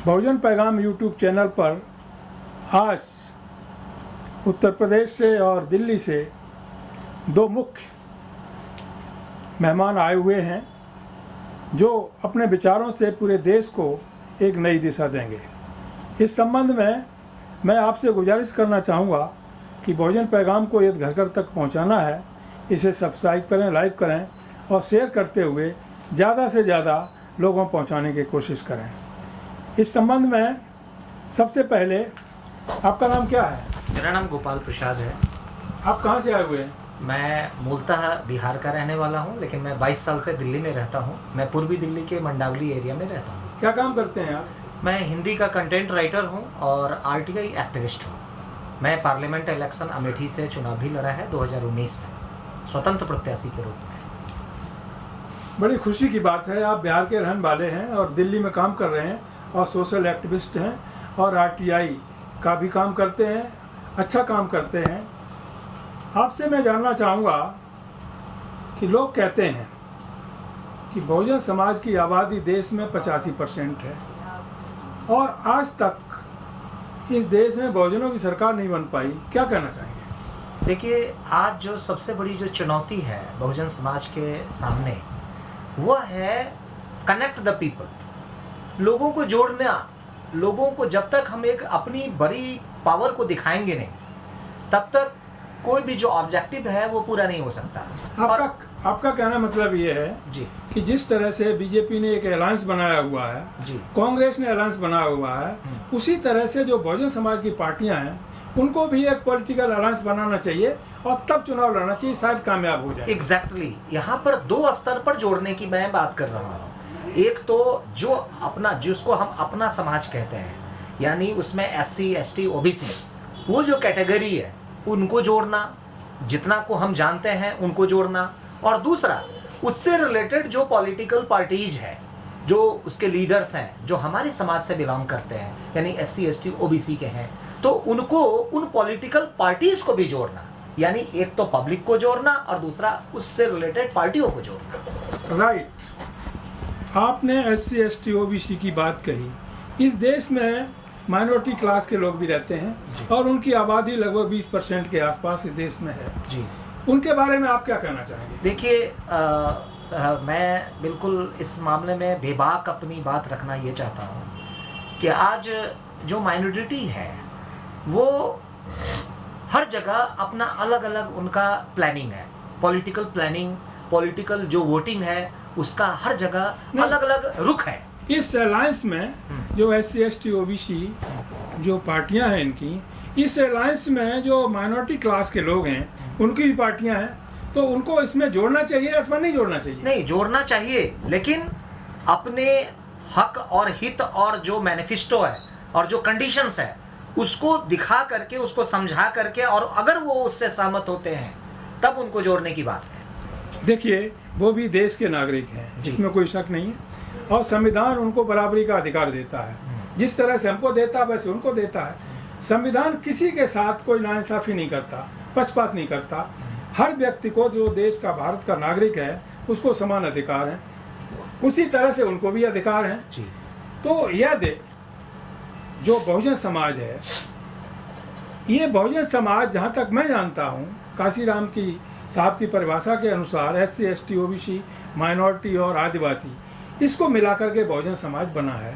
बहुजन पैगाम YouTube channel पर आज उत्तर प्रदेश से और दिल्ली से दो मुख्य मेहमान आए हुए हैं जो अपने विचारों से पूरे देश को एक नई दिशा देंगे। इस संबंध में मैं आपसे गुजारिश करना चाहूँगा कि बहुजन पैगाम को यदि घर घर तक पहुँचाना है, इसे सब्सक्राइब करें, लाइक करें और शेयर करते हुए ज़्यादा से ज़्यादा लोगों पहुँचाने की कोशिश करें। इस संबंध में सबसे पहले आपका नाम क्या है? मेरा नाम गोपाल प्रसाद है। आप कहाँ से आए हुए हैं? मैं मूलतः बिहार का रहने वाला हूँ, लेकिन मैं 22 साल से दिल्ली में रहता हूँ। मैं पूर्वी दिल्ली के मंडावली एरिया में रहता हूँ। क्या काम करते हैं आप? मैं हिंदी का कंटेंट राइटर हूँ और आरटीआई एक्टिविस्ट हूँ। मैं पार्लियामेंट इलेक्शन अमेठी से चुनाव भी लड़ा है 2019 में, स्वतंत्र प्रत्याशी के रूप में। बड़ी खुशी की बात है, आप बिहार के रहने वाले हैं और दिल्ली में काम कर रहे हैं और सोशल एक्टिविस्ट हैं और आरटीआई का भी काम करते हैं, अच्छा काम करते हैं। आपसे मैं जानना चाहूँगा कि लोग कहते हैं कि बहुजन समाज की आबादी देश में 85% है और आज तक इस देश में बहुजनों की सरकार नहीं बन पाई, क्या कहना चाहेंगे? देखिए, आज जो सबसे बड़ी जो चुनौती है बहुजन समाज के सामने, वो है कनेक्ट द पीपल, लोगों को जोड़ना। लोगों को जब तक हम एक अपनी बड़ी पावर को दिखाएंगे नहीं, तब तक कोई भी जो ऑब्जेक्टिव है वो पूरा नहीं हो सकता। आपका कहना मतलब ये है जी कि जिस तरह से बीजेपी ने एक अलायंस बनाया हुआ है, जी, कांग्रेस ने अलायंस बनाया हुआ है, उसी तरह से जो बहुजन समाज की पार्टियां हैं उनको भी एक पॉलिटिकल अलायंस बनाना चाहिए और तब चुनाव लड़ना चाहिए, शायद कामयाब हो जाए। एग्जैक्टली यहाँ पर दो स्तर पर जोड़ने की मैं बात कर रहा हूँ। एक तो जो अपना, जिसको हम अपना समाज कहते हैं, यानी उसमें SC ST OBC वो जो कैटेगरी है उनको जोड़ना, जितना को हम जानते हैं उनको जोड़ना। और दूसरा, उससे रिलेटेड जो पॉलिटिकल पार्टीज है, जो उसके लीडर्स हैं, जो हमारे समाज से बिलोंग करते हैं, यानी SC ST OBC के हैं, तो उनको, उन पॉलिटिकल पार्टीज को भी जोड़ना। यानी एक तो पब्लिक को जोड़ना और दूसरा उससे रिलेटेड पार्टियों को जोड़ना। राइट। आपने SC ST OBC की बात कही। इस देश में माइनॉरिटी क्लास के लोग भी रहते हैं और उनकी आबादी लगभग 20% के आसपास इस देश में है जी। उनके बारे में आप क्या कहना चाहेंगे? देखिए, मैं बिल्कुल इस मामले में बेबाक अपनी बात रखना ये चाहता हूँ कि आज जो माइनॉरिटी है वो हर जगह अपना अलग अलग उनका प्लानिंग है, पॉलिटिकल प्लानिंग, पॉलिटिकल जो वोटिंग है उसका हर जगह अलग अलग रुख है। इस अलायंस में जो SC ST OBC जो पार्टियां हैं इनकी, इस अलायंस में जो माइनॉरिटी क्लास के लोग हैं उनकी भी पार्टियां हैं, तो उनको इसमें जोड़ना चाहिए अथवा नहीं जोड़ना चाहिए? नहीं, जोड़ना चाहिए, लेकिन अपने हक और हित और जो मैनिफेस्टो है और जो कंडीशंस है उसको दिखा करके, उसको समझा करके, और अगर वो उससे सहमत होते हैं तब उनको जोड़ने की बात है। देखिए, वो भी देश के नागरिक हैं, जिसमें कोई शक नहीं है, और संविधान उनको बराबरी का अधिकार देता है। जिस तरह से हमको देता है वैसे उनको देता है। संविधान किसी के साथ कोई नाइंसाफी नहीं करता, पक्षपात नहीं करता। हर व्यक्ति को, जो देश का, भारत का नागरिक है, उसको समान अधिकार है, उसी तरह से उनको भी अधिकार हैं जी। तो यह जो बहुजन समाज है, ये बहुजन समाज जहाँ तक मैं जानता हूँ, काशीराम की साहब की परिभाषा के अनुसार SC ST OBC, माइनॉरिटी और आदिवासी, इसको मिलाकर के बहुजन समाज बना है।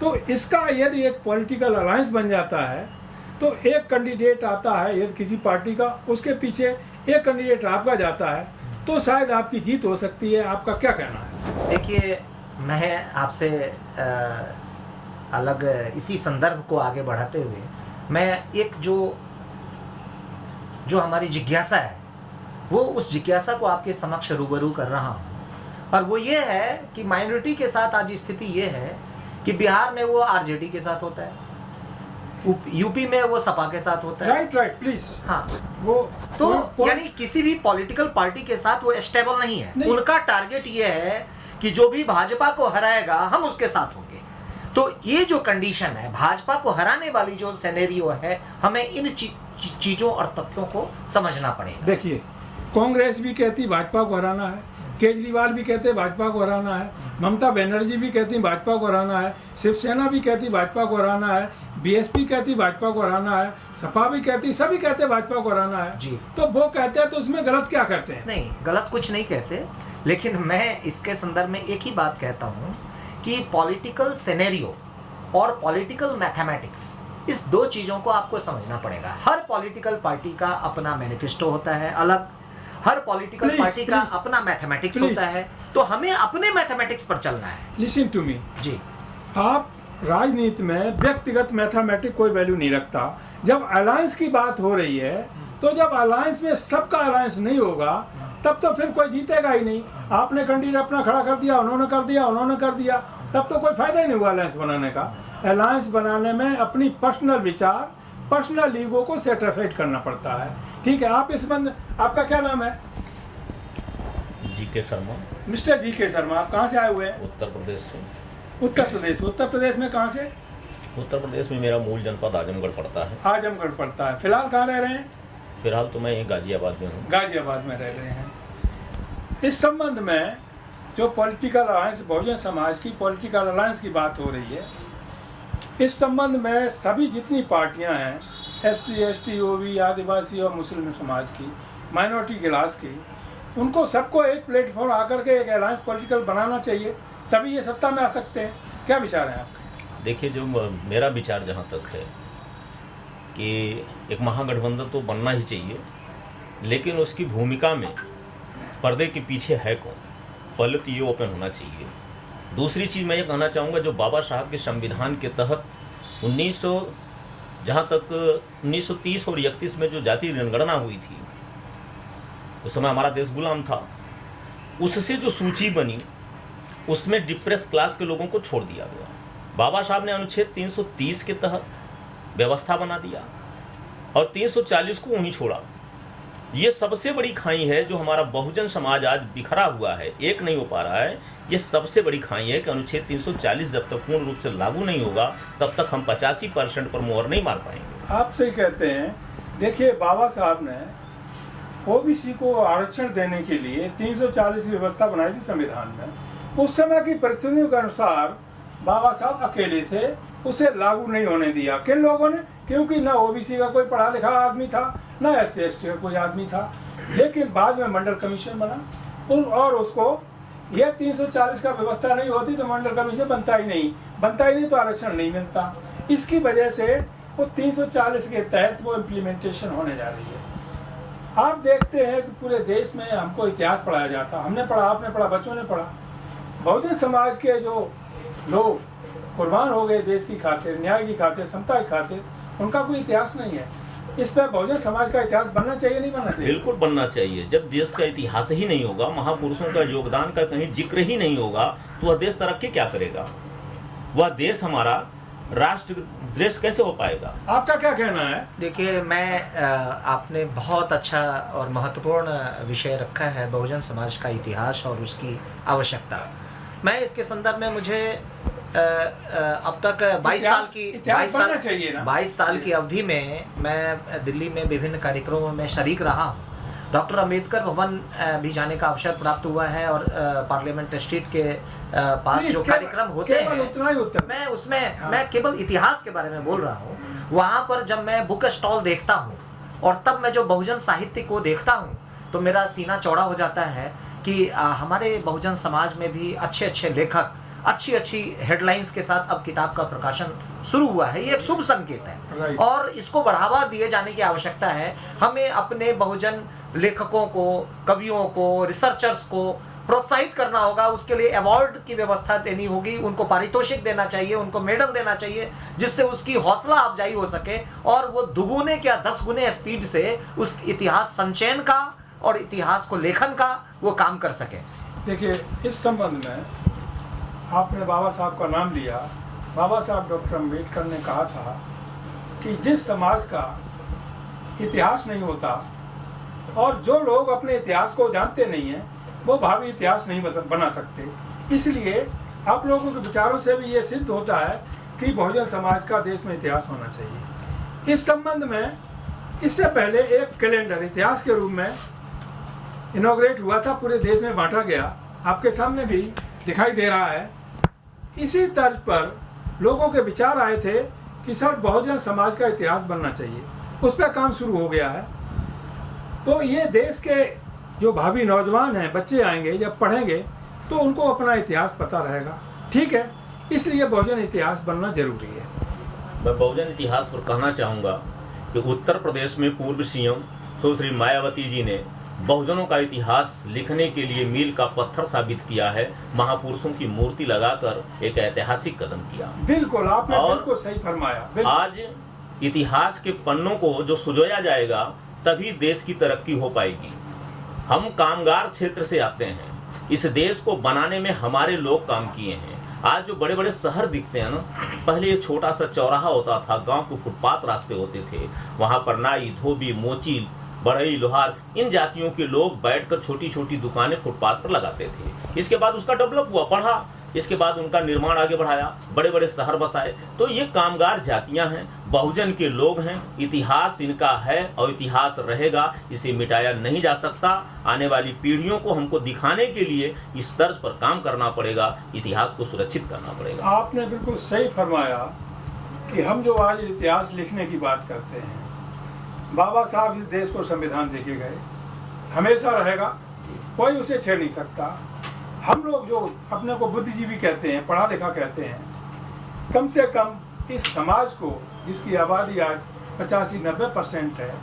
तो इसका यदि एक पॉलिटिकल अलायंस बन जाता है तो एक कैंडिडेट आता है यदि किसी पार्टी का, उसके पीछे एक कैंडिडेट आपका जाता है, तो शायद आपकी जीत हो सकती है। आपका क्या कहना है? देखिए, मैं आपसे अलग इसी संदर्भ को आगे बढ़ाते हुए मैं एक जो हमारी जिज्ञासा है, वो उस जिज्ञासा को आपके समक्ष रूबरू कर रहा हूँ। और वो ये है कि माइनॉरिटी के साथ आज स्थिति ये है कि बिहार में वो RJD के साथ होता है, यूपी में वो सपा के साथ होता है। Right, please. हाँ, वो तो यानी किसी भी पॉलिटिकल पार्टी के साथ वो स्टेबल नहीं है। उनका टारगेट ये है कि जो भी भाजपा को हराएगा हम उसके साथ होंगे। तो ये जो कंडीशन है, भाजपा को हराने वाली जो सिनेरियो है, हमें इन चीजों और तथ्यों को समझना पड़ेगा। देखिए, कांग्रेस भी कहती भाजपा को हराना है, केजरीवाल भी कहते भाजपा को हराना है, ममता बनर्जी भी कहती भाजपा को हराना है, शिवसेना भी कहती भाजपा को हराना है, बीएसपी कहती भाजपा को हराना है, सपा भी कहती, सभी कहते भाजपा को हराना है जी। तो वो कहते हैं तो उसमें गलत क्या करते हैं? नहीं, गलत कुछ नहीं कहते, लेकिन मैं इसके संदर्भ में एक ही बात कहता हूँ कि पॉलिटिकल सिनेरियो और पॉलिटिकल मैथमेटिक्स, इस दो चीज़ों को आपको समझना पड़ेगा। हर पॉलिटिकल पार्टी का अपना मैनिफेस्टो होता है अलग, हर पॉलिटिकल पार्टी का अपना मैथमेटिक्स होता है, तो हमें अपने मैथमेटिक्स पर चलना है। लिसन टू मी जी। आप राजनीति में व्यक्तिगत मैथमेटिक कोई वैल्यू नहीं रखता। जब अलायंस की बात हो रही है तो जब अलायंस में सबका अलायंस नहीं होगा तब तो फिर कोई जीतेगा ही नहीं। आपने कैंडिडेट अपना खड़ा कर दिया, उन्होंने कर दिया, उन्होंने कर दिया, तब तो कोई फायदा ही नहीं हुआ अलायंस बनाने का। अलायंस बनाने में अपनी पर्सनल विचार, पर्सनल ईगो को सेटिस्फाइड करना पड़ता है। ठीक है, आप इस बंद, आपका क्या नाम है? GK Sharma. Mister GK Sharma, आप कहाँ से आए हुए हैं? उत्तर प्रदेश से। उत्तर प्रदेश। उत्तर प्रदेश में कहाँ से? उत्तर प्रदेश में मेरा मूल जनपद आजमगढ़ पड़ता है। आजमगढ़ पड़ता है। फिलहाल कहाँ रह रहे हैं? फिलहाल तो मैं यहीं गाजियाबाद में हूँ। गाजियाबाद में रह रहे हैं। इस संबंध में जो पॉलिटिकल अलायंस, बहुजन समाज की पॉलिटिकल अलायंस की बात हो रही है, इस संबंध में सभी जितनी पार्टियां हैं, SC, ST, OB, आदिवासी और मुस्लिम समाज की, माइनॉरिटी क्लास की, उनको सबको एक प्लेटफॉर्म आकर के एक अलायंस पॉलिटिकल बनाना चाहिए, तभी ये सत्ता में आ सकते हैं। क्या विचार हैं आपके? देखिए, जो मेरा विचार जहाँ तक है कि एक महागठबंधन तो बनना ही चाहिए, लेकिन उसकी भूमिका में पर्दे के पीछे है कौन, पहले तो ये ओपन होना चाहिए। दूसरी चीज़ मैं ये कहना चाहूँगा, जो बाबा साहब के संविधान के तहत 1930 और 31 में जो जातीय जनगणना हुई थी, उस समय हमारा देश गुलाम था, उससे जो सूची बनी उसमें डिप्रेस क्लास के लोगों को छोड़ दिया गया। बाबा साहब ने अनुच्छेद 330 के तहत व्यवस्था बना दिया और 340 को वहीं छोड़ा। ये सबसे बड़ी खाई है जो हमारा बहुजन समाज आज बिखरा हुआ है, एक नहीं हो पा रहा है। ये सबसे बड़ी खाई है कि अनुच्छेद 340 जब तक पूर्ण रूप से लागू नहीं होगा तब तक हम 85% पर मोहर नहीं मार पाएंगे। आप सही कहते हैं। देखिए, बाबा साहब ने OBC को आरक्षण देने के लिए 340 की व्यवस्था बनाई थी संविधान में। उस समय की परिस्थितियों के अनुसार बाबा साहब अकेले थे, उसे लागू नहीं होने दिया। किन लोगों ने? क्योंकि ना OBC का कोई पढ़ा लिखा आदमी था, ना SC ST का कोई आदमी था। लेकिन बाद में मंडल कमीशन बना और उसको यह 340 का व्यवस्था नहीं होती तो मंडल कमीशन बनता ही नहीं तो आरक्षण नहीं मिलता। इसकी वजह से वो 340 के तहत वो इम्प्लीमेंटेशन होने जा रही है। आप देखते हैं कि पूरे देश में हमको इतिहास पढ़ाया जाता, हमने पढ़ा, आपने पढ़ा, बच्चों ने पढ़ा। बहुजन समाज के जो लोग कुर्बान हो गए देश की खातिर, न्याय की खातिर, समता की खातिर, उनका कोई इतिहास नहीं है। इस पर बहुजन समाज का इतिहास बनना चाहिए, नहीं बनना चाहिए? बिल्कुल बनना चाहिए। जब देश का इतिहास ही नहीं होगा, महापुरुषों का योगदान का कहीं जिक्र ही नहीं होगा, तो वह देश तरक्की क्या करेगा? वह देश हमारा राष्ट्र देश कैसे हो पाएगा? आपका क्या कहना है? देखिए, आपने बहुत अच्छा और महत्वपूर्ण विषय रखा है, बहुजन समाज का इतिहास और उसकी आवश्यकता। मैं इसके संदर्भ में मुझे अब तक 22 साल की अवधि में मैं दिल्ली में विभिन्न कार्यक्रमों में शरीक रहा हूँ। डॉक्टर अंबेडकर भवन भी जाने का अवसर प्राप्त हुआ है और पार्लियामेंट स्ट्रीट के पास जो कार्यक्रम होते हैं, मैं उसमें मैं केवल इतिहास के बारे में बोल रहा हूँ। वहाँ पर जब मैं बुक स्टॉल देखता हूँ और तब मैं जो बहुजन साहित्य को देखता हूँ तो मेरा सीना चौड़ा हो जाता है कि हमारे बहुजन समाज में भी अच्छे अच्छे लेखक अच्छी हेडलाइंस के साथ अब किताब का प्रकाशन शुरू हुआ है। ये एक शुभ संकेत है और इसको बढ़ावा दिए जाने की आवश्यकता है। हमें अपने बहुजन लेखकों को, कवियों को, रिसर्चर्स को प्रोत्साहित करना होगा। उसके लिए अवार्ड की व्यवस्था देनी होगी, उनको पारितोषिक देना चाहिए, उनको मेडल देना चाहिए, जिससे उसकी हौसला अफजाई हो सके और वो दुगुने क्या 10 गुने स्पीड से उस इतिहास संचयन का और इतिहास को लेखन का वो काम कर सके। देखिए, इस संबंध में आपने बाबा साहब का नाम लिया। बाबा साहब डॉक्टर अम्बेडकर ने कहा था कि जिस समाज का इतिहास नहीं होता और जो लोग अपने इतिहास को जानते नहीं हैं वो भावी इतिहास नहीं बना सकते। इसलिए आप लोगों के विचारों से भी ये सिद्ध होता है कि बहुजन समाज का देश में इतिहास होना चाहिए। इस संबंध में इससे पहले एक कैलेंडर इतिहास के रूप में इनॉग्रेट हुआ था, पूरे देश में बांटा गया। आपके सामने भी दिखाई दे रहा है। इसी तर्ज पर लोगों के विचार आए थे कि सर बहुजन समाज का इतिहास बनना चाहिए, उस पर काम शुरू हो गया है। तो ये देश के जो भावी नौजवान हैं, बच्चे आएंगे, जब पढ़ेंगे तो उनको अपना इतिहास पता रहेगा। ठीक है, इसलिए बहुजन इतिहास बनना जरूरी है। मैं बहुजन इतिहास पर कहना चाहूँगा कि उत्तर प्रदेश में पूर्व सीएम सुश्री मायावती जी ने बहुजनों का इतिहास लिखने के लिए मील का पत्थर साबित किया है। महापुरुषों की मूर्ति लगाकर एक ऐतिहासिक कदम किया। बिल्कुल, आपने और बिल्कुल सही फरमाया। आज इतिहास के पन्नों को जो सुजोया जाएगा तभी देश की तरक्की हो पाएगी। हम कामगार क्षेत्र से आते हैं, इस देश को बनाने में हमारे लोग काम किए हैं। आज जो बड़े बड़े शहर दिखते हैं ना, पहले एक छोटा सा चौराहा होता था, गांव के फुटपाथ रास्ते होते थे, वहां पर नाई, धोबी, मोची, बढ़ई, लोहार, इन जातियों के लोग बैठकर छोटी छोटी दुकानें फुटपाथ पर लगाते थे। इसके बाद उसका डेवलप हुआ, बढ़ा, इसके बाद उनका निर्माण आगे बढ़ाया, बड़े बड़े शहर बसाए। तो ये कामगार जातियां हैं, बहुजन के लोग हैं, इतिहास इनका है और इतिहास रहेगा, इसे मिटाया नहीं जा सकता। आने वाली पीढ़ियों को हमको दिखाने के लिए इस तर्ज पर काम करना पड़ेगा, इतिहास को सुरक्षित करना पड़ेगा। आपने बिल्कुल सही फरमाया कि हम जो आज इतिहास लिखने की बात करते हैं, बाबा साहब इस देश को संविधान देके गए, हमेशा रहेगा, कोई उसे छेड़ नहीं सकता। हम लोग जो अपने को बुद्धिजीवी कहते हैं, पढ़ा लिखा कहते हैं, कम से कम इस समाज को, जिसकी आबादी आज 85-90% है,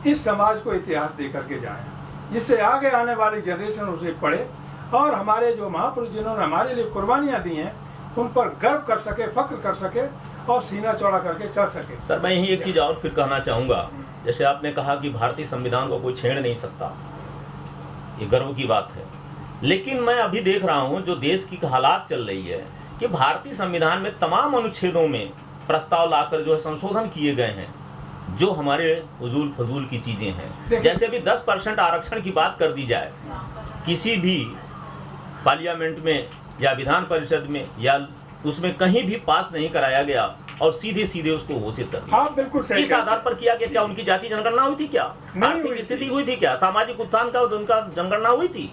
इस समाज को इतिहास दे करके जाएं, जिससे आगे आने वाली जनरेशन उसे पढ़े और हमारे जो महापुरुष जिन्होंने हमारे लिए कुर्बानियाँ दी हैं उन पर गर्व कर सके, फख्र कर सके और सीना चौड़ा करके चल सके। सर, मैं यही एक चीज़ और फिर कहना चाहूँगा, जैसे आपने कहा कि भारतीय संविधान को कोई छेड़ नहीं सकता, ये गर्व की बात है। लेकिन मैं अभी देख रहा हूँ जो देश की हालात चल रही है कि भारतीय संविधान में तमाम अनुच्छेदों में प्रस्ताव लाकर जो है संशोधन किए गए हैं, जो हमारे उजूल फजूल की चीज़ें हैं। जैसे अभी 10% आरक्षण की बात कर दी जाए, किसी भी पार्लियामेंट में या विधान परिषद में या उसमें कहीं भी पास नहीं कराया गया और सीधे सीधे उसको घोषित कर दिया। आप बिल्कुल सही। इस आधार पर किया गया, क्या उनकी जाति जनगणना हुई थी? क्या आर्थिक स्थिति हुई थी? क्या सामाजिक उत्थान का उनका जनगणना हुई थी?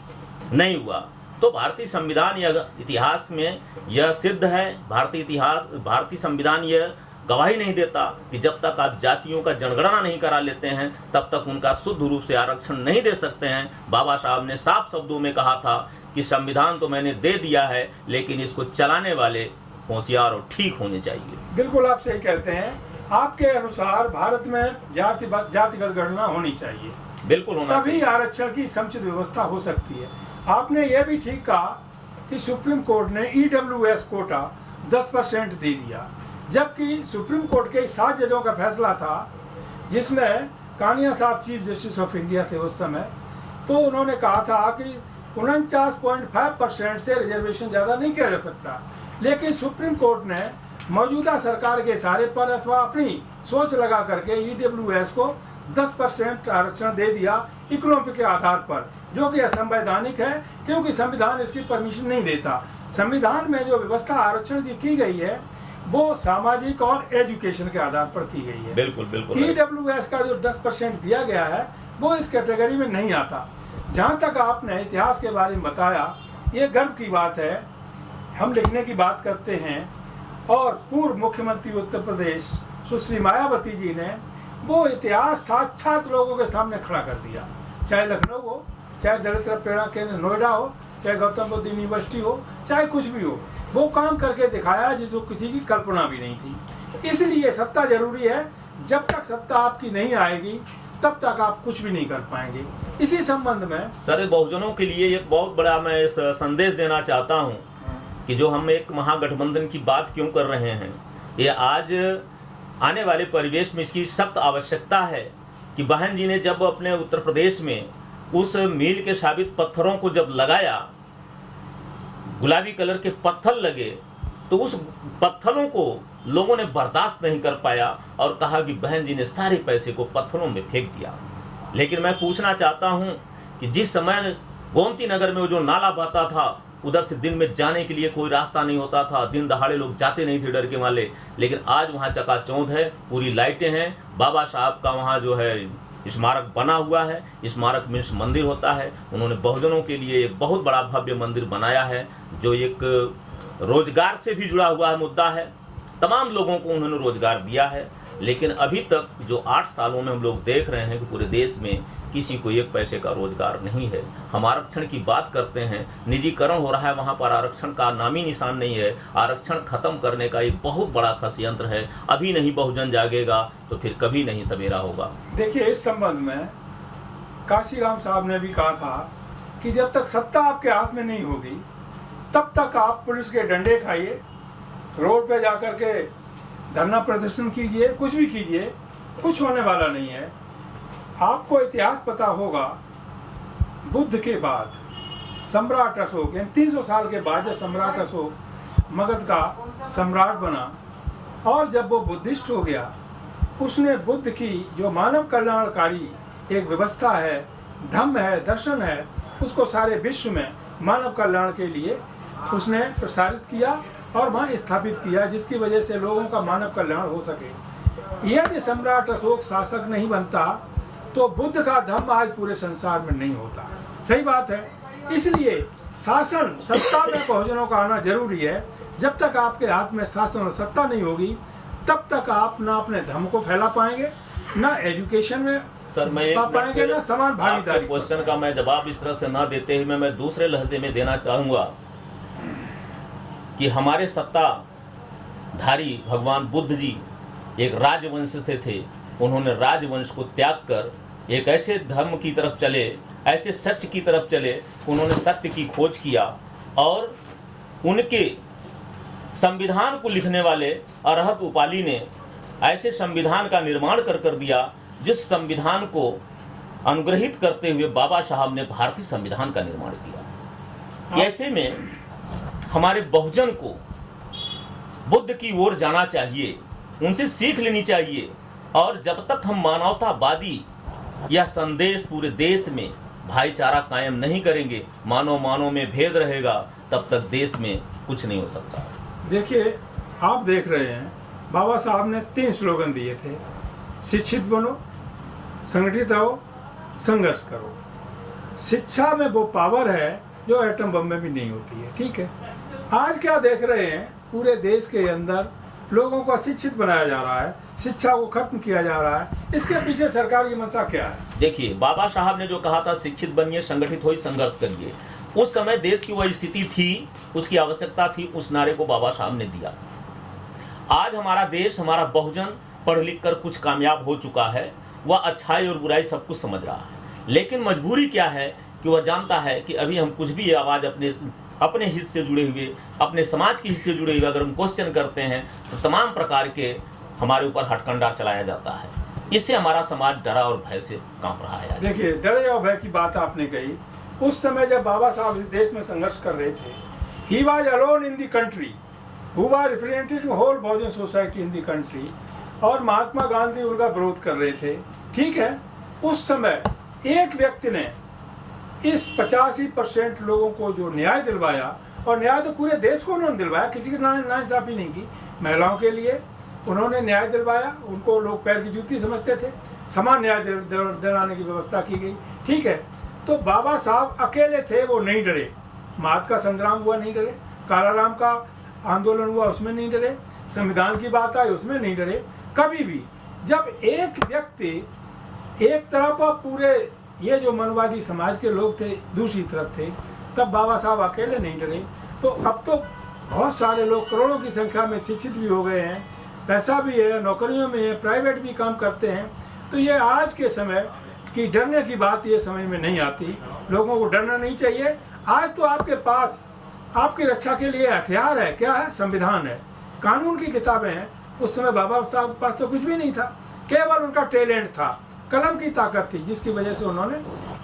नहीं हुआ। तो भारतीय संविधान या इतिहास में यह सिद्ध है, भारतीय संविधान यह गवाही नहीं देता कि जब तक आप जातियों का जनगणना नहीं करा लेते हैं तब तक उनका शुद्ध रूप से आरक्षण नहीं दे सकते हैं। बाबा साहब ने साफ शब्दों में कहा था कि संविधान तो मैंने दे दिया है, लेकिन इसको चलाने वाले होशियार और ठीक होने चाहिए। बिल्कुल आप सही कहते हैं। आपके अनुसार भारत में जातिगत गणना होनी चाहिए, बिल्कुल होना चाहिए, तभी आरक्षण की समुचित व्यवस्था हो सकती है। आपने यह भी ठीक कहा कि सुप्रीम कोर्ट ने EWS कोटा 10% दे दिया, जबकि सुप्रीम कोर्ट के 7 जजों का फैसला था, जिसमें कानिया साहब चीफ जस्टिस ऑफ इंडिया से उस समय, तो उन्होंने कहा था कि 49.5% से रिजर्वेशन ज़्यादा नहीं किया जा सकता। लेकिन सुप्रीम कोर्ट ने मौजूदा सरकार के इशारे पर अथवा अपनी सोच लगा करके EWS को 10% आरक्षण दे दिया इकोनॉमी के आधार पर, जो कि असंवैधानिक है, क्योंकि संविधान इसकी परमिशन नहीं देता। संविधान में जो व्यवस्था आरक्षण की गई है वो सामाजिक और एजुकेशन के आधार पर की गई है। बिल्कुल बिल्कुल। EWS का जो 10% दिया गया है वो इस कैटेगरी में नहीं आता। जहाँ तक आपने इतिहास के बारे में बताया, ये गर्व की बात है। हम लिखने की बात करते हैं और पूर्व मुख्यमंत्री उत्तर प्रदेश सुश्री मायावती जी ने वो इतिहास साक्षात लोगों के सामने खड़ा कर दिया, चाहे लखनऊ हो, चाहे दलित प्रेरणा केंद्र नोएडा हो, चाहे गौतम बुद्ध यूनिवर्सिटी हो, चाहे कुछ भी हो, वो काम करके दिखाया जिसको किसी की कल्पना भी नहीं थी। इसलिए सत्ता जरूरी है। जब तक सत्ता आपकी नहीं आएगी तब तक आप कुछ भी नहीं कर पाएंगे। इसी संबंध में सर, बहुजनों के लिए एक बहुत बड़ा मैं संदेश देना चाहता हूँ कि जो हम एक महागठबंधन की बात क्यों कर रहे हैं, ये आज आने वाले परिवेश में इसकी सख्त आवश्यकता है कि बहन जी ने जब अपने उत्तर प्रदेश में उस मील के साबित पत्थरों को जब लगाया, गुलाबी कलर के पत्थर लगे, तो उस पत्थरों को लोगों ने बर्दाश्त नहीं कर पाया और कहा कि बहन जी ने सारे पैसे को पत्थरों में फेंक दिया। लेकिन मैं पूछना चाहता हूं कि जिस समय गोमती नगर में वो जो नाला बहता था, उधर से दिन में जाने के लिए कोई रास्ता नहीं होता था, दिन दहाड़े लोग जाते नहीं थे डर के मारे, लेकिन आज वहाँ चकाचौंध है, पूरी लाइटें हैं, बाबा साहब का वहाँ जो है स्मारक बना हुआ है। स्मारक मीन्स मंदिर होता है। उन्होंने बहुजनों के लिए एक बहुत बड़ा भव्य मंदिर बनाया है, जो एक रोजगार से भी जुड़ा हुआ मुद्दा है। तमाम लोगों को उन्होंने रोजगार दिया है। लेकिन अभी तक जो 8 सालों में हम लोग देख रहे हैं कि पूरे देश में किसी को 1 पैसे का रोजगार नहीं है। हम आरक्षण की बात करते हैं, निजीकरण हो रहा है, वहाँ पर आरक्षण का नामी निशान नहीं है। आरक्षण खत्म करने का एक बहुत बड़ा षड्यंत्र है। अभी नहीं बहुजन जागेगा तो फिर कभी नहीं सवेरा होगा। देखिए, इस संबंध में काशीराम साहब ने भी कहा था कि जब तक सत्ता आपके हाथ में नहीं होगी तब तक आप पुलिस के डंडे खाइए, रोड पे जाकर के धरना प्रदर्शन कीजिए, कुछ भी कीजिए, कुछ होने वाला नहीं है। आपको इतिहास पता होगा, बुद्ध के बाद सम्राट अशोक, यानी 300 साल के बाद जब सम्राट अशोक मगध का सम्राट बना और जब वो बुद्धिस्ट हो गया, उसने बुद्ध की जो मानव कल्याणकारी एक व्यवस्था है, धम्म है, दर्शन है, उसको सारे विश्व में मानव कल्याण के लिए उसने प्रसारित किया और वहाँ स्थापित किया, जिसकी वजह से लोगों का मानव कल्याण हो सके। यदि सम्राट अशोक शासक नहीं बनता तो बुद्ध का धम्म आज पूरे संसार में नहीं होता। सही बात है। इसलिए शासन, सत्ता में बहुजनों का आना जरूरी है। जब तक आपके हाथ में शासन और सत्ता नहीं होगी तब तक आप ना अपने धर्म को फैला पाएंगे, ना एजुकेशन में सर, मैं पाएंगे, ना समान भागीदारी। क्वेश्चन का मैं जवाब इस तरह से ना देते हुए मैं दूसरे लहजे में देना चाहूँगा कि हमारे सत्ताधारी भगवान बुद्ध जी एक राजवंश से थे। उन्होंने राजवंश को त्याग कर एक ऐसे धर्म की तरफ चले, ऐसे सत्य की तरफ चले। उन्होंने सत्य की खोज किया और उनके संविधान को लिखने वाले अरहत उपाली ने ऐसे संविधान का निर्माण कर दिया जिस संविधान को अनुग्रहित करते हुए बाबा साहब ने भारतीय संविधान का निर्माण किया। ऐसे में हमारे बहुजन को बुद्ध की ओर जाना चाहिए, उनसे सीख लेनी चाहिए। और जब तक हम मानवतावादी यह संदेश पूरे देश में भाईचारा कायम नहीं करेंगे, मानव में भेद रहेगा, तब तक देश में कुछ नहीं हो सकता। देखिए, आप देख रहे हैं बाबा साहब ने 3 स्लोगन दिए थे: शिक्षित बनो, संगठित रहो, संघर्ष करो। शिक्षा में वो पावर है जो एटम बम में भी नहीं होती है। ठीक है, आज क्या देख रहे हैं, पूरे देश के अंदर लोगों को अशिक्षित बनाया जा रहा है, शिक्षा को खत्म किया जा रहा है। इसके पीछे सरकार की मंशा क्या है? देखिए, बाबा साहब ने जो कहा था शिक्षित बनिए, संगठित होइए, संघर्ष करिए, उस समय देश की वह स्थिति थी, उसकी आवश्यकता थी, उस नारे को बाबा साहब ने दिया। आज हमारा देश, हमारा बहुजन पढ़ लिख कर कुछ कामयाब हो चुका है, वह अच्छाई और बुराई सब कुछ समझ रहा है। लेकिन मजबूरी क्या है कि वह जानता है कि अभी हम कुछ भी आवाज़ अपने हिस्से से जुड़े हुए, अपने समाज के हिस्से से जुड़े हुए अगर हम क्वेश्चन करते हैं तो तमाम प्रकार के हमारे ऊपर हथकंडा चलाया जाता है। इससे हमारा समाज डरा और भय से कांप रहा है। देखिए, डरे और भय की बात आपने कही। उस समय जब बाबा साहब इस देश में संघर्ष कर रहे थे, he was alone in the country who was representing whole Bahujan society in the country. और महात्मा गांधी उनका विरोध कर रहे थे। ठीक है, उस समय एक व्यक्ति ने इस 85% लोगों को जो न्याय दिलवाया, और न्याय तो पूरे देश को उन्होंने दिलवाया, किसी की नाइंसाफी नहीं की। महिलाओं के लिए उन्होंने न्याय दिलवाया, उनको लोग पैर की जूती समझते थे, समान न्याय दिलाने की व्यवस्था की गई। ठीक है, तो बाबा साहब अकेले थे, वो नहीं डरे। महात का संग्राम हुआ, नहीं डरे। कालाराम का आंदोलन हुआ, उसमें नहीं डरे। संविधान की बात आई, उसमें नहीं डरे कभी भी। जब एक व्यक्ति एक तरफ पूरे ये जो मनवादी समाज के लोग थे दूसरी तरफ थे, तब बाबा साहब अकेले नहीं डरे। तो अब तो बहुत सारे लोग, करोड़ों की संख्या में शिक्षित भी हो गए हैं, पैसा भी है, नौकरियों में है, प्राइवेट भी काम करते हैं। तो ये आज के समय की डरने की बात ये समझ में नहीं आती। लोगों को डरना नहीं चाहिए। आज तो आपके पास आपकी रक्षा के लिए हथियार है। क्या है? संविधान है, कानून की किताबें हैं। उस समय बाबा साहब के पास तो कुछ भी नहीं था, केवल उनका टैलेंट था, कलम की ताकत थी, जिसकी वजह से उन्होंने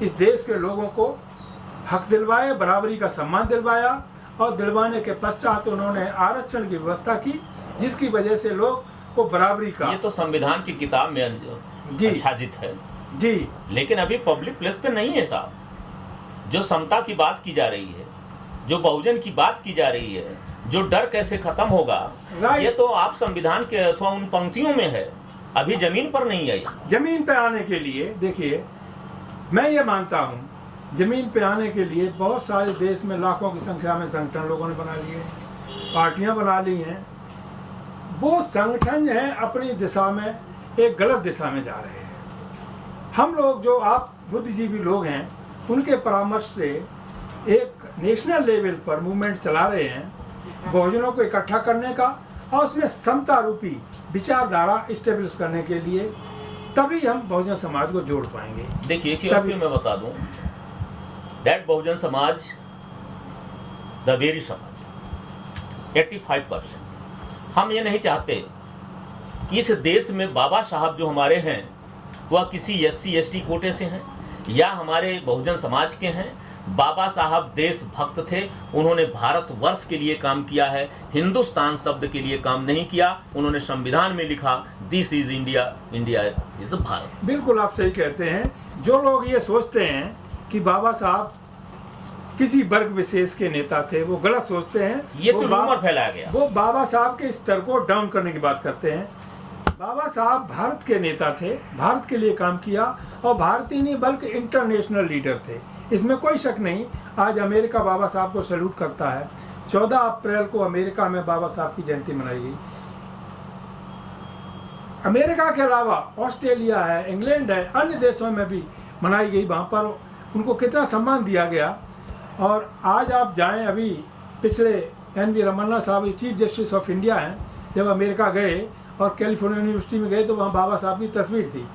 इस देश के लोगों को हक दिलवाए, बराबरी का सम्मान दिलवाया, और दिलवाने के पश्चात उन्होंने आरक्षण की व्यवस्था की, जिसकी वजह से लोग को बराबरी का, ये तो संविधान की किताब में आच्छादित है जी, लेकिन अभी पब्लिक प्लेस पे नहीं है साहब। जो समता की बात की जा रही है, जो बहुजन की बात की जा रही है, जो डर कैसे खत्म होगा, ये तो आप संविधान के अथवा उन पंक्तियों में है अभी जमीन पर नहीं आई। जमीन पे आने के लिए देखिए, मैं ये मानता हूँ जमीन पे आने के लिए बहुत सारे देश में लाखों की संख्या में संगठन लोगों ने बना लिए हैं, पार्टियां बना ली हैं। वो संगठन जो है अपनी दिशा में एक गलत दिशा में जा रहे हैं। हम लोग जो आप बुद्धिजीवी लोग हैं उनके परामर्श से एक नेशनल लेवल पर मूवमेंट चला रहे हैं बहुजनों को इकट्ठा करने का, और उसमें समता रूपी विचारधारा इस्टेब्लिश करने के लिए, तभी हम बहुजन समाज को जोड़ पाएंगे। देखिए एक चीज और भी मैं बता दूं, that Bahujan Samaj, the very समाज 85%, हम ये नहीं चाहते कि इस देश में बाबा साहब जो हमारे हैं वह किसी SC ST कोटे से हैं या हमारे बहुजन समाज के हैं। बाबा साहब देशभक्त थे, उन्होंने भारतवर्ष के लिए काम किया है, हिंदुस्तान शब्द के लिए काम नहीं किया। उन्होंने संविधान में लिखा this is India, India is Bharat. बिल्कुल आप सही कहते हैं। जो लोग ये सोचते हैं कि बाबा साहब किसी वर्ग विशेष के नेता थे, वो गलत सोचते हैं। ये तो रूमर फैलाया गया। वो बाबा साहब के स्तर को डाउन करने की बात करते हैं। बाबा साहब भारत के नेता थे, भारत के लिए काम किया, और भारतीय नहीं बल्कि इंटरनेशनल लीडर थे, इसमें कोई शक नहीं। आज अमेरिका बाबा साहब को सैल्यूट करता है। 14 अप्रैल को अमेरिका में बाबा साहब की जयंती मनाई गई। अमेरिका के अलावा ऑस्ट्रेलिया है, इंग्लैंड है, अन्य देशों में भी मनाई गई। वहाँ पर उनको कितना सम्मान दिया गया। और आज आप जाएं, अभी पिछले NV रमन्ना साहब चीफ जस्टिस ऑफ इंडिया हैं, जब अमेरिका गए और कैलिफोर्निया यूनिवर्सिटी में गए तो वहाँ बाबा साहब की तस्वीर थी।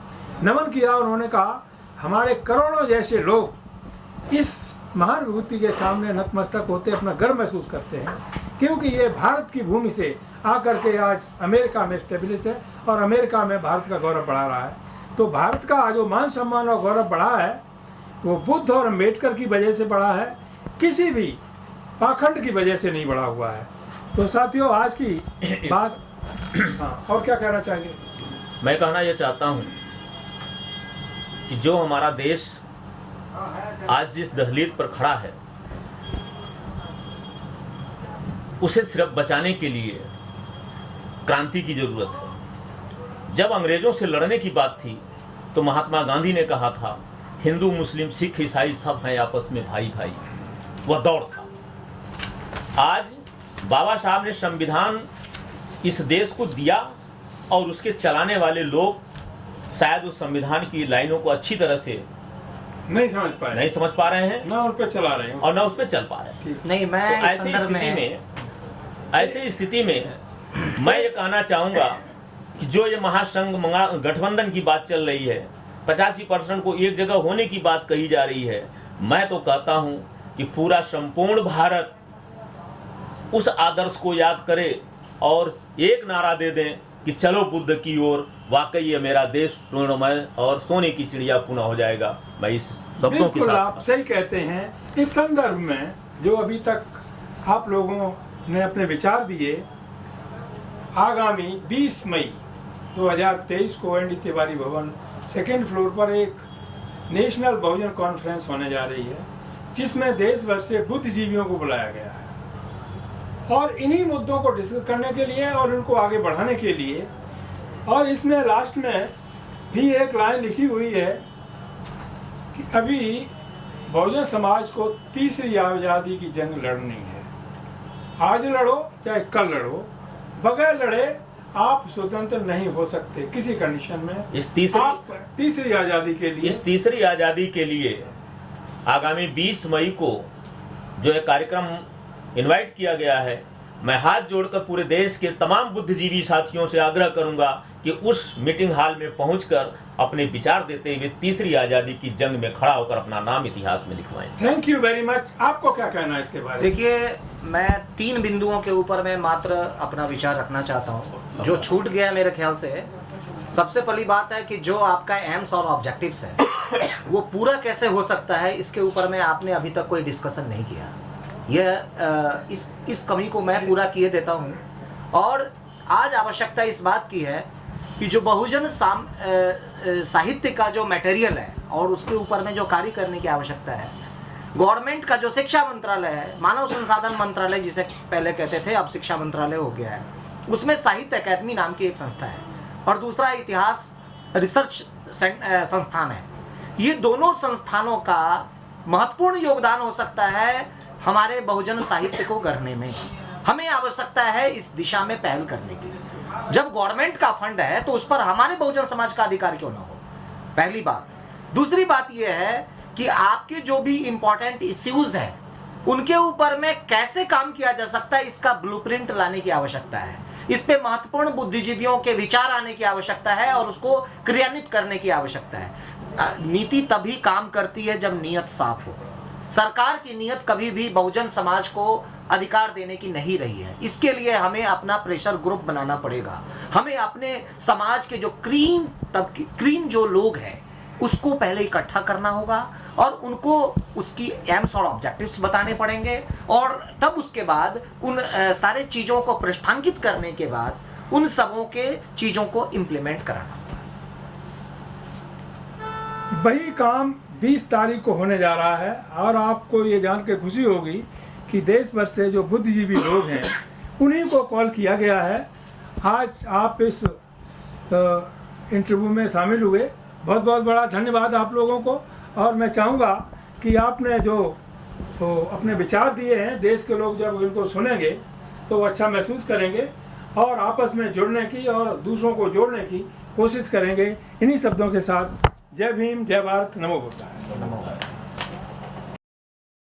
नमन किया और उन्होंने कहा हमारे करोड़ों जैसे लोग इस महान विभूति के सामने नतमस्तक होते, अपना गर्व महसूस करते हैं, क्योंकि ये भारत की भूमि से आकर के आज अमेरिका में स्टेब्लिश है और अमेरिका में भारत का गौरव बढ़ा रहा है। तो भारत का जो मान सम्मान और गौरव बढ़ा है वो बुद्ध और अम्बेडकर की वजह से बढ़ा है, किसी भी पाखंड की वजह से नहीं बढ़ा हुआ है। तो साथियों, आज की बात हाँ, और क्या कहना चाहिए? मैं कहना यह चाहता हूं कि जो हमारा देश आज जिस दहलीज पर खड़ा है उसे सिर्फ बचाने के लिए क्रांति की जरूरत है। जब अंग्रेजों से लड़ने की बात थी तो महात्मा गांधी ने कहा था हिंदू मुस्लिम सिख ईसाई सब हैं आपस में भाई भाई, वह दौड़ था। आज बाबा साहब ने संविधान इस देश को दिया और उसके चलाने वाले लोग शायद उस संविधान की लाइनों को अच्छी तरह से नहीं समझ पा रहे हैं, ना उन पर चला रहे हैं और ना उस पर चल पा रहे हैं। नहीं, मैं तो ऐसी स्थिति में मैं ये कहना चाहूँगा कि जो ये महासंघ गठबंधन की बात चल रही है, 85% को एक जगह होने की बात कही जा रही है, मैं तो कहता हूँ कि पूरा संपूर्ण भारत उस आदर्श को याद करे और एक नारा दे दें कि चलो बुद्ध की ओर, वाकई ये मेरा देश स्वर्णमय और सोने की चिड़िया पुनः हो जाएगा। मैं इस शब्दों के साथ आप सही कहते हैं। इस संदर्भ में जो अभी तक आप लोगों ने अपने विचार दिए, आगामी 20 मई 2023 को ND तिवारी भवन 2nd फ्लोर पर एक नेशनल बहुजन कॉन्फ्रेंस होने जा रही है, जिसमें देश भर से बुद्धिजीवियों को बुलाया गया है और इन्हीं मुद्दों को डिस्कस करने के लिए और उनको आगे बढ़ाने के लिए। और इसमें लास्ट में भी एक लाइन लिखी हुई है कि अभी बहुजन समाज को तीसरी आज़ादी की जंग लड़नी है। आज लड़ो चाहे कल लड़ो, बगैर लड़े आप स्वतंत्र नहीं हो सकते किसी कंडीशन में। इस तीसरी आज़ादी के लिए आगामी 20 मई को जो एक कार्यक्रम इनवाइट किया गया है, मैं हाथ जोड़कर पूरे देश के तमाम बुद्धिजीवी साथियों से आग्रह करूंगा कि उस मीटिंग हॉल में पहुंचकर अपने विचार देते हुए तीसरी आज़ादी की जंग में खड़ा होकर अपना नाम इतिहास में लिखवाएं। Thank you very much. आपको क्या कहना है इसके बारे में? देखिए, मैं 3 बिंदुओं के ऊपर मैं मात्र अपना विचार रखना चाहता हूँ जो छूट गया मेरे ख्याल से। सबसे पहली बात है कि जो आपका एम्स और ऑब्जेक्टिव्स है वो पूरा कैसे हो सकता है, इसके ऊपर में आपने अभी तक कोई डिस्कशन नहीं किया। यह इस कमी को मैं पूरा किए देता हूँ। और आज आवश्यकता इस बात की है कि जो बहुजन साहित्य का जो मटेरियल है और उसके ऊपर में जो कार्य करने की आवश्यकता है, गवर्नमेंट का जो शिक्षा मंत्रालय है, मानव संसाधन मंत्रालय जिसे पहले कहते थे, अब शिक्षा मंत्रालय हो गया है, उसमें साहित्य अकादमी नाम की एक संस्था है। और दूसरा इतिहास रिसर्च संस्थान है। ये दोनों संस्थानों का महत्वपूर्ण योगदान हो सकता है हमारे बहुजन साहित्य को गढ़ने में। हमें आवश्यकता है इस दिशा में पहल करने की। जब गवर्नमेंट का फंड है तो उस पर हमारे बहुजन समाज का अधिकार क्यों ना हो, पहली बात। दूसरी बात यह है कि आपके जो भी इंपॉर्टेंट इश्यूज हैं उनके ऊपर में कैसे काम किया जा सकता है, इसका ब्लूप्रिंट लाने की आवश्यकता है। इस पे महत्वपूर्ण बुद्धिजीवियों के विचार आने की आवश्यकता है और उसको क्रियान्वित करने की आवश्यकता है। नीति तभी काम करती है जब नीयत साफ हो। सरकार की नीयत कभी भी बहुजन समाज को अधिकार देने की नहीं रही है। इसके लिए हमें अपना प्रेशर ग्रुप बनाना पड़ेगा। हमें अपने समाज के जो क्रीम जो लोग हैं उसको पहले इकट्ठा करना होगा और उनको उसकी एम्स और ऑब्जेक्टिव्स बताने पड़ेंगे, और तब उसके बाद उन सारे चीज़ों को पृष्ठांकित करने के बाद उन सबों के चीज़ों को इम्प्लीमेंट कराना होगा। वही काम 20 तारीख को होने जा रहा है और आपको ये जान के खुशी होगी कि देश भर से जो बुद्धिजीवी लोग हैं उन्हीं को कॉल किया गया है। आज आप इस इंटरव्यू में शामिल हुए, बहुत बहुत बड़ा धन्यवाद आप लोगों को। और मैं चाहूँगा कि आपने जो अपने विचार दिए हैं, देश के लोग जब इनको सुनेंगे तो अच्छा महसूस करेंगे और आपस में जुड़ने की और दूसरों को जोड़ने की कोशिश करेंगे। इन्हीं शब्दों के साथ जय भीम, जय भारत, नमो बुद्धाय।